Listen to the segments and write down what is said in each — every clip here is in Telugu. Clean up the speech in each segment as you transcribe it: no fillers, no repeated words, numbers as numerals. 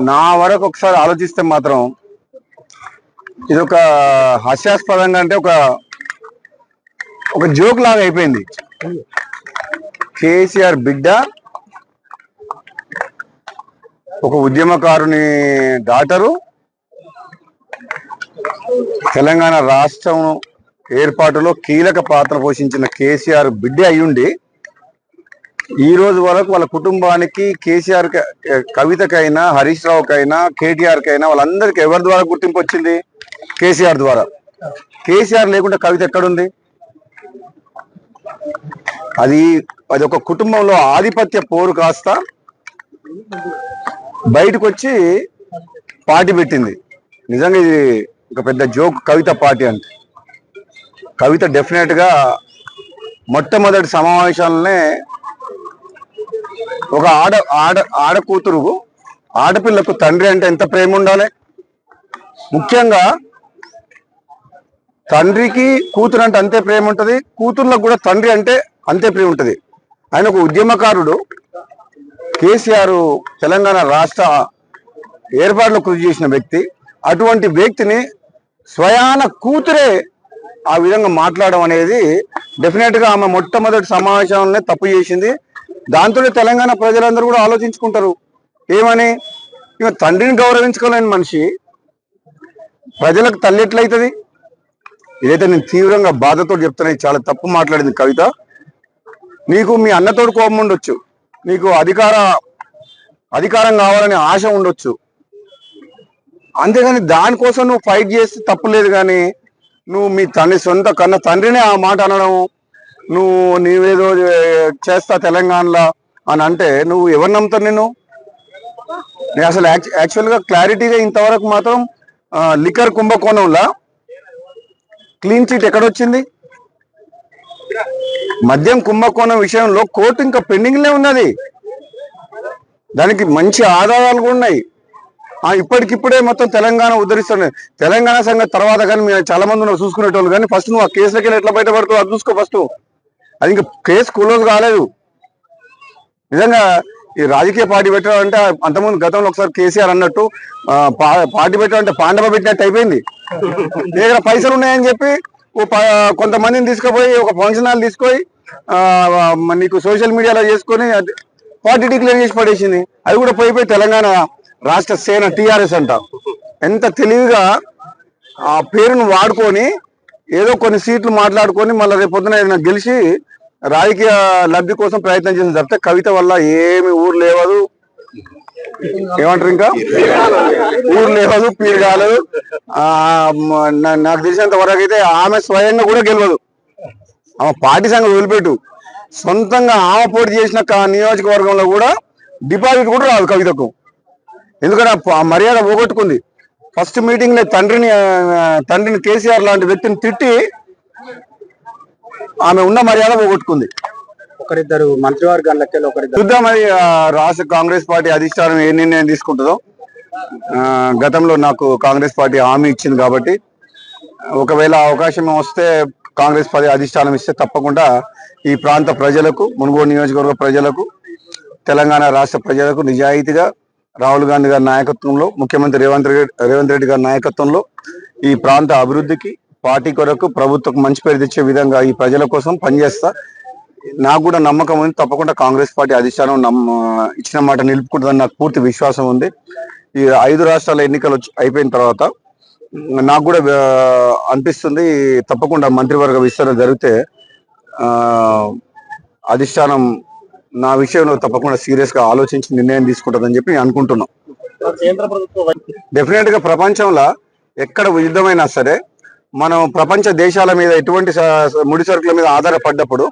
నా వరకు ఒకసారి ఆలోచిస్తే మాత్రం ఇది ఒక హాస్యాస్పదంగా అంటే ఒక జోక్ లాగా అయిపోయింది. కేసీఆర్ బిడ్డ ఒక ఉద్యమకారుని డాటరు తెలంగాణ రాష్ట్రం ఏర్పాటులో కీలక పాత్ర పోషించిన కేసీఆర్ బిడ్డ అయ్యుండి ఈ రోజు వరకు వాళ్ళ కుటుంబానికి కేసీఆర్ కవితకైనా హరీష్ రావుకైనా కేటీఆర్ కైనా వాళ్ళందరికీ ఎవరి ద్వారా గుర్తింపు వచ్చింది? కేసీఆర్ ద్వారా. కేసీఆర్ లేకుండా కవిత ఎక్కడుంది? అది ఒక కుటుంబంలో ఆధిపత్య పోరు కాస్త బయటకు వచ్చి పార్టీ పెట్టింది. నిజంగా ఇది ఒక పెద్ద జోక్ కవిత పార్టీ అంటే. కవిత డెఫినెట్ గా మొట్టమొదటి సమావేశాలనే ఒక ఆడ కూతురు ఆడపిల్లకు తండ్రి అంటే ఎంత ప్రేమ ఉండాలి. ముఖ్యంగా తండ్రికి కూతురు అంటే అంతే ప్రేమ ఉంటుంది, కూతుర్లకు కూడా తండ్రి అంటే అంతే ప్రేమ ఉంటుంది. ఆయన ఒక ఉద్యమకారుడు. కేసీఆర్ తెలంగాణ రాష్ట్ర ఏర్పాటులో కృషి చేసిన వ్యక్తి. అటువంటి వ్యక్తిని స్వయాన కూతురే ఆ విధంగా మాట్లాడడం అనేది డెఫినెట్ గా ఆమె మొట్టమొదటి సమావేశంలోనే తప్పు చేసింది. దాంతో తెలంగాణ ప్రజలందరూ కూడా ఆలోచించుకుంటారు ఏమని. ఇక తండ్రిని గౌరవించుకోలేని మనిషి ప్రజలకు తల్లి ఎట్లయితుంది? ఇదైతే నేను తీవ్రంగా బాధతో చెప్తున్నా. చాలా తప్పు మాట్లాడింది కవిత. నీకు మీ అన్నతోడు కోపం ఉండొచ్చు, నీకు అధికారం కావాలనే ఆశ ఉండొచ్చు, అంతేగాని దానికోసం నువ్వు ఫైట్ చేస్తే తప్పులేదు. కానీ నువ్వు మీ సొంత కన్న తండ్రినే ఆ మాట అనడం, నీవేదో చేస్తా తెలంగాణలో అని అంటే నువ్వు ఎవరు నమ్ముతారు? నేను అసలు యాక్చువల్గా క్లారిటీగా ఇంతవరకు మాత్రం లిక్కర్ కుంభకోణంలో క్లీన్ చిట్ ఎక్కడొచ్చింది? మద్యం కుంభకోణం విషయంలో కోర్టు ఇంకా పెండింగ్లే ఉన్నది. దానికి మంచి ఆధారాలు కూడా ఉన్నాయి. ఇప్పటికిప్పుడే మొత్తం తెలంగాణ ఉద్ధరిస్తున్నాయి. తెలంగాణ సంగతి తర్వాత కానీ మీరు చాలా మంది నువ్వు చూసుకునేటోళ్ళు. కానీ ఫస్ట్ నువ్వు ఆ కేసులకి ఎట్లా బయటపడుతావు అది చూసుకో ఫస్ట్. అది ఇంకా కేసు క్లోజ్ కాలేదు. నిజంగా ఈ రాజకీయ పార్టీ పెట్టడం అంటే అంతకుముందు గతంలో ఒకసారి కేసీఆర్ అన్నట్టు పార్టీ పెట్టడం అంటే పాండవ పెట్టినట్టు అయిపోయింది. దగ్గర పైసలు ఉన్నాయని చెప్పి కొంతమందిని తీసుకుపోయి ఒక ఫంక్షన్ హాల్ తీసుకొని నీకు సోషల్ మీడియాలో చేసుకొని పార్టీ డిక్లేర్ చేసి పడేసింది. అది కూడా పోయిపోయి తెలంగాణ రాష్ట్ర సేన టీఆర్ఎస్ అంట. ఎంత తెలివిగా ఆ పేరును వాడుకొని ఏదో కొన్ని సీట్లు మాట్లాడుకొని మళ్ళీ రేపు పొద్దున ఏదైనా గెలిచి రాజకీయ లబ్ధి కోసం ప్రయత్నం చేసిన తప్పితే కవిత వల్ల ఏమి ఊరు లేవదు, ఏమంటారు ఇంకా ఊరు లేవదు, పీరు కాలేదు. నాకు తెలిసినంత వరకు అయితే ఆమె స్వయంగా కూడా గెలవదు. ఆమె పార్టీ సంగతి వదిలిపెట్టు, సొంతంగా ఆమె పోటీ చేసిన నియోజకవర్గంలో కూడా డిపాజిట్ కూడా రాదు కవితకు. ఎందుకంటే ఆ మర్యాద పోగొట్టుకుంది. ఫస్ట్ మీటింగ్ లో తండ్రిని కేసీఆర్ లాంటి వ్యక్తిని తిట్టి ఆమె ఉన్న మర్యాద పోగొట్టుకుంది. ఒకరిద్దరు మంత్రివర్గాలకి చూద్దాం మరి రాష్ట్ర కాంగ్రెస్ పార్టీ అధిష్టానం ఏ నిర్ణయం తీసుకుంటుందో. గతంలో నాకు కాంగ్రెస్ పార్టీ హామీ ఇచ్చింది కాబట్టి ఒకవేళ అవకాశం వస్తే కాంగ్రెస్ పార్టీ అధిష్టానం ఇస్తే తప్పకుండా ఈ ప్రాంత ప్రజలకు, మునుగోడు నియోజకవర్గ ప్రజలకు, తెలంగాణ రాష్ట్ర ప్రజలకు నిజాయితీగా రాహుల్ గాంధీ గారి నాయకత్వంలో, ముఖ్యమంత్రి రేవంత్ రెడ్డి గారి నాయకత్వంలో ఈ ప్రాంత అభివృద్ధికి, పార్టీ కొరకు, ప్రభుత్వం మంచి పేరు తెచ్చే విధంగా ఈ ప్రజల కోసం పనిచేస్తా. నాకు కూడా నమ్మకం ఉంది. తప్పకుండా కాంగ్రెస్ పార్టీ అధిష్టానం ఇచ్చిన మాట నిలుపుకుంటుందని నాకు పూర్తి విశ్వాసం ఉంది. ఈ 5 రాష్ట్రాల ఎన్నికలు అయిపోయిన తర్వాత నాకు కూడా అనిపిస్తుంది తప్పకుండా మంత్రివర్గ విస్తరణ జరిగితే అధిష్టానం నా విషయంలో తప్పకుండా సీరియస్ గా ఆలోచించి నిర్ణయం తీసుకుంటుందని చెప్పి నేను అనుకుంటున్నాం. డెఫినెట్ గా ప్రపంచంలో ఎక్కడ యుద్ధమైనా సరే మనం ప్రపంచ దేశాల మీద ఎటువంటి ముడి సరుకుల మీద ఆధారపడ్డప్పుడు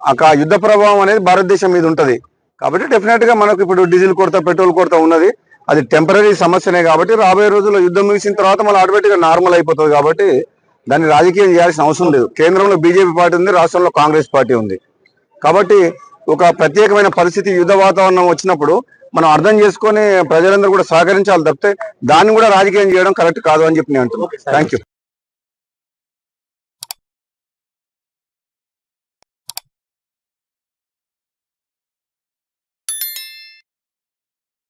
ఆ యుద్ధ ప్రభావం అనేది భారతదేశం మీద ఉంటది. కాబట్టి డెఫినెట్ గా మనకు ఇప్పుడు డీజిల్ కొరత, పెట్రోల్ కొరత ఉన్నది. అది టెంపరీ సమస్యనే. కాబట్టి రాబోయే రోజుల్లో యుద్ధం ముగిసిన తర్వాత మళ్ళీ ఆటోమేటిక్ గా నార్మల్ అయిపోతుంది. కాబట్టి దాన్ని రాజకీయం చేయాల్సిన అవసరం లేదు. కేంద్రంలో బీజేపీ పార్టీ ఉంది, రాష్ట్రంలో కాంగ్రెస్ పార్టీ ఉంది. కాబట్టి ఒక ప్రత్యేకమైన పరిస్థితి, యుద్ధ వాతావరణం వచ్చినప్పుడు మనం అర్థం చేసుకొని ప్రజలందరూ కూడా సహకరించాలి తప్పితే దాన్ని కూడా రాజకీయం చేయడం కరెక్ట్ కాదు అని చెప్పి నేను అంటున్నాను. Thank you.